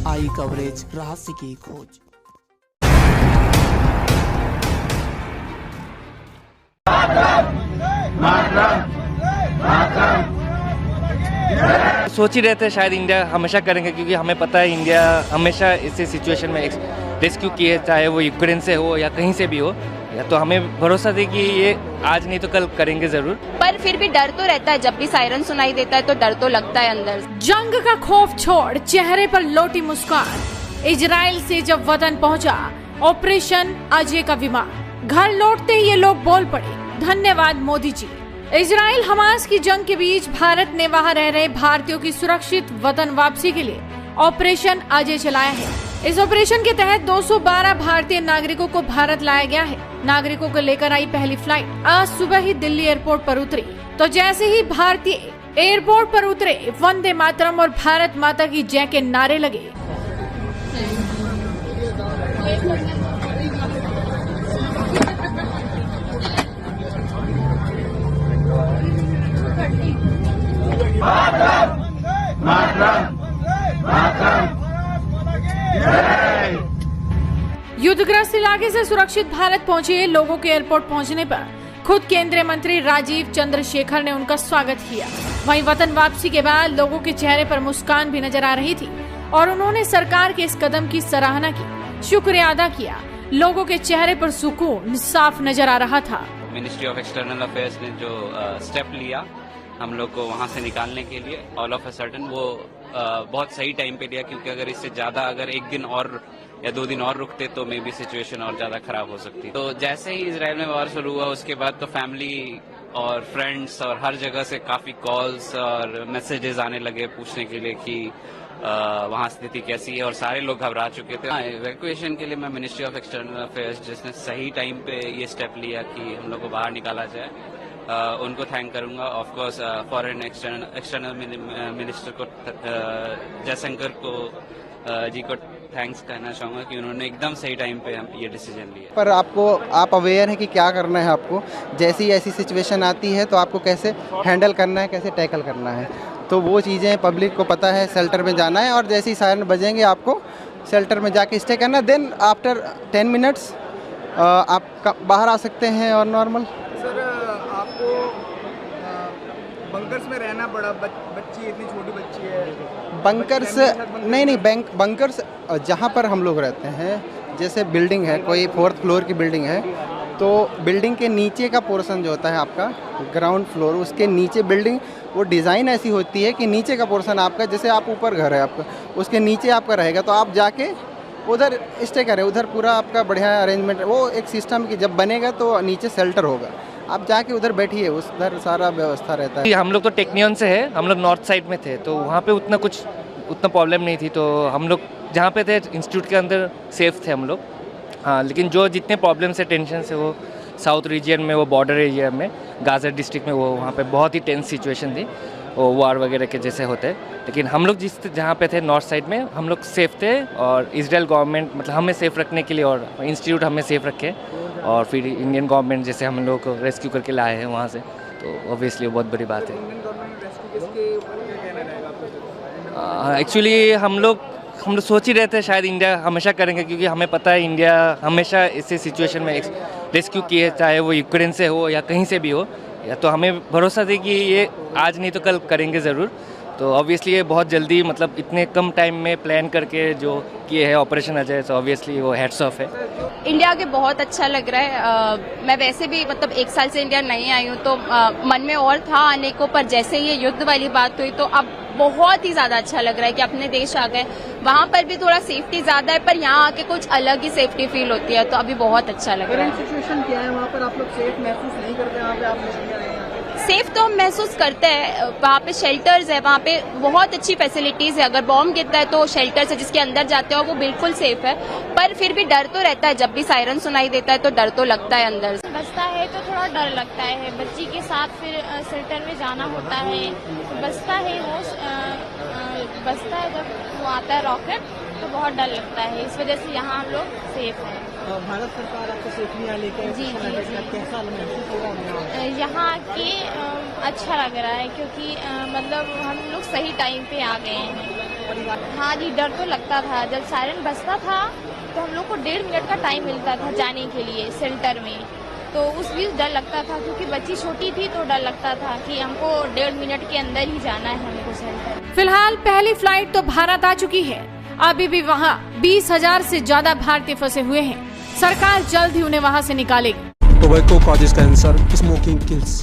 आई coverage, रहस्य की खोज। सोच ही रहे थे शायद इंडिया हमेशा करेंगे, क्योंकि हमें पता है इंडिया हमेशा ऐसे सिचुएशन में रेस्क्यू किए, चाहे वो यूक्रेन से हो या कहीं से भी हो, या तो हमें भरोसा दे कि ये आज नहीं तो कल करेंगे जरूर। पर फिर भी डर तो रहता है, जब भी सायरन सुनाई देता है तो डर तो लगता है अंदर। जंग का खौफ छोड़ चेहरे पर लौटी मुस्कान। इजराइल से जब वतन पहुंचा ऑपरेशन अजय का विमान, घर लौटते ये लोग बोल पड़े, धन्यवाद मोदी जी। इजराइल हमास की जंग के बीच भारत ने वहां रह रहे भारतीयों की सुरक्षित वतन वापसी के लिए ऑपरेशन अजय चलाया है। इस ऑपरेशन के तहत 212 भारतीय नागरिकों को भारत लाया गया है। नागरिकों को लेकर आई पहली फ्लाइट आज सुबह ही दिल्ली एयरपोर्ट पर उतरी, तो जैसे ही भारतीय एयरपोर्ट पर उतरे, वंदे मातरम और भारत माता की जय के नारे लगे। युद्धग्रस्त इलाके से सुरक्षित भारत पहुंचे लोगों के एयरपोर्ट पहुंचने पर खुद केंद्रीय मंत्री राजीव चंद्रशेखर ने उनका स्वागत किया। वहीं वतन वापसी के बाद लोगों के चेहरे पर मुस्कान भी नजर आ रही थी और उन्होंने सरकार के इस कदम की सराहना की, शुक्रिया अदा किया। लोगों के चेहरे पर सुकून साफ नजर आ रहा था। मिनिस्ट्री ऑफ एक्सटर्नल अफेयर्स ने जो स्टेप लिया हम लोग को वहां से निकालने के लिए, ऑल ऑफ अ सडन वो बहुत सही टाइम पे लिया, क्योंकि अगर इससे ज्यादा अगर एक दिन और या 2 दिन और रुकते तो मे बी सिचुएशन और ज्यादा खराब हो सकती। तो जैसे ही इजराइल में वार शुरू हुआ उसके बाद तो फैमिली और फ्रेंड्स और हर जगह से काफी कॉल्स और मैसेजेस आने लगे पूछने के लिए कि वहाँ स्थिति कैसी है, और सारे लोग घबरा चुके थे। इवैक्यूएशन के लिए मैं मिनिस्ट्री ऑफ एक्सटर्नल अफेयर्स जिसने सही टाइम पे ये स्टेप लिया कि हम लोग को बाहर निकाला जाए, उनको थैंक करूंगा। Of course foreign external minister को जयशंकर को जी को थैंक्स कहना चाहूंगा कि उन्होंने एकदम सही टाइम पे ये डिसीजन लिया। पर आप अवेयर हैं कि क्या करना है आपको, जैसी ऐसी सिचुएशन आती है तो आपको कैसे हैंडल करना है, कैसे टैकल करना है, तो वो चीज़ें पब्लिक को पता है। शेल्टर में जाना है और जैसे ही सायरन बजेंगे आपको शेल्टर में जाके स्टे करना, देन आफ्टर 10 मिनट्स आप बाहर आ सकते हैं और नॉर्मल। सर आपको बंकर्स में रहना पड़ा, बच्ची इतनी छोटी बच्ची है। बंकर्स नहीं बंकर्स जहाँ पर हम लोग रहते हैं, जैसे बिल्डिंग है, कोई 4th फ्लोर की बिल्डिंग है, तो बिल्डिंग के नीचे का पोर्शन जो होता है आपका ग्राउंड फ्लोर, उसके नीचे बिल्डिंग वो डिज़ाइन ऐसी होती है कि नीचे का पोर्शन आपका, जैसे आप ऊपर घर है आपका, उसके नीचे आपका रहेगा, तो आप जाके उधर स्टे करें, उधर पूरा आपका बढ़िया अरेंजमेंट, वो एक सिस्टम की जब बनेगा तो नीचे शेल्टर होगा, आप जाके उधर बैठिए, उधर सारा व्यवस्था रहता है। हम लोग तो टेक्नियन से है, हम लोग नॉर्थ साइड में थे, तो वहाँ पे उतना प्रॉब्लम नहीं थी, तो हम लोग जहाँ पे थे इंस्टीट्यूट के अंदर सेफ थे हम लोग। हाँ, लेकिन जो जितने प्रॉब्लम से टेंशन से वो साउथ रीजन में, वो बॉर्डर एरिया में, गाज़ा डिस्ट्रिक्ट में, वो वहाँ पे बहुत ही टेंस सिचुएशन थी, वो वार वगैरह के जैसे होते। लेकिन हम लोग जहाँ पे थे नॉर्थ साइड में, हम लोग सेफ थे, और इजराइल गवर्नमेंट मतलब हमें सेफ रखने के लिए और इंस्टीट्यूट हमें सेफ रखे, और फिर इंडियन गवर्नमेंट जैसे हम लोग को रेस्क्यू करके लाए हैं वहाँ से, तो ऑब्वियसली बहुत बड़ी बात है। एक्चुअली हम लोग सोच ही रहे थे शायद इंडिया हमेशा करेंगे, क्योंकि हमें पता है इंडिया हमेशा ऐसे सिचुएशन में रेस्क्यू किए, चाहे वो यूक्रेन से हो या कहीं से भी हो, या तो हमें भरोसा दे कि ये आज नहीं तो कल करेंगे ज़रूर। तो ऑब्वियसली ये बहुत जल्दी, मतलब इतने कम टाइम में प्लान करके जो किए है ऑपरेशन अजय, तो ऑब्वियसली वो हेड्स ऑफ है। इंडिया के बहुत अच्छा लग रहा है। मैं वैसे भी मतलब 1 साल से इंडिया नहीं आई हूँ, तो मन में और था आने को, पर जैसे ये युद्ध वाली बात हुई तो अब बहुत ही ज्यादा अच्छा लग रहा है कि अपने देश आ गए। वहाँ पर भी थोड़ा सेफ्टी ज्यादा है, पर यहाँ आके कुछ अलग ही सेफ्टी फील होती है, तो अभी बहुत अच्छा लग रहा है। सिचुएशन क्या है वहाँ पर, आप लोग सेफ महसूस नहीं करते? वहाँ पे आप सेफ तो हम महसूस करते हैं, वहाँ पे शेल्टर्स है, वहाँ पे बहुत अच्छी फैसिलिटीज है, अगर बॉम्ब गिरता है तो शेल्टर्स है जिसके अंदर जाते हो वो बिल्कुल सेफ है, पर फिर भी डर तो रहता है, जब भी सायरन सुनाई देता है तो डर तो लगता है अंदर। बजता है तो थोड़ा डर लगता है, बच्ची के साथ फिर शेल्टर में जाना होता है, बजता है वो बजता है जब वो आता है रॉकेट, तो बहुत डर लगता है, इस वजह से यहाँ हम लोग सेफ हैं। भारत सरकार आपको सेफली यहाँ लेकर जी कैसा महसूस हो रहा है? यहाँ के अच्छा लग रहा है, क्योंकि मतलब हम लोग सही टाइम पे आ गए हैं। हाँ जी, डर तो लगता था। जब सायरन बजता था तो हम लोग को 1.5 मिनट का टाइम मिलता था जाने के लिए सेंटर में, तो उस बीच डर लगता था क्योंकि बच्ची छोटी थी तो डर लगता था कि हमको 1.5 मिनट के अंदर ही जाना है हमको सेंटर। फिलहाल पहली फ्लाइट तो भारत आ चुकी है। अभी भी वहाँ 20,000 से ज्यादा भारतीय फंसे हुए हैं। सरकार जल्द ही उन्हें वहाँ से निकालेगी। Tobacco causes cancer, smoking kills.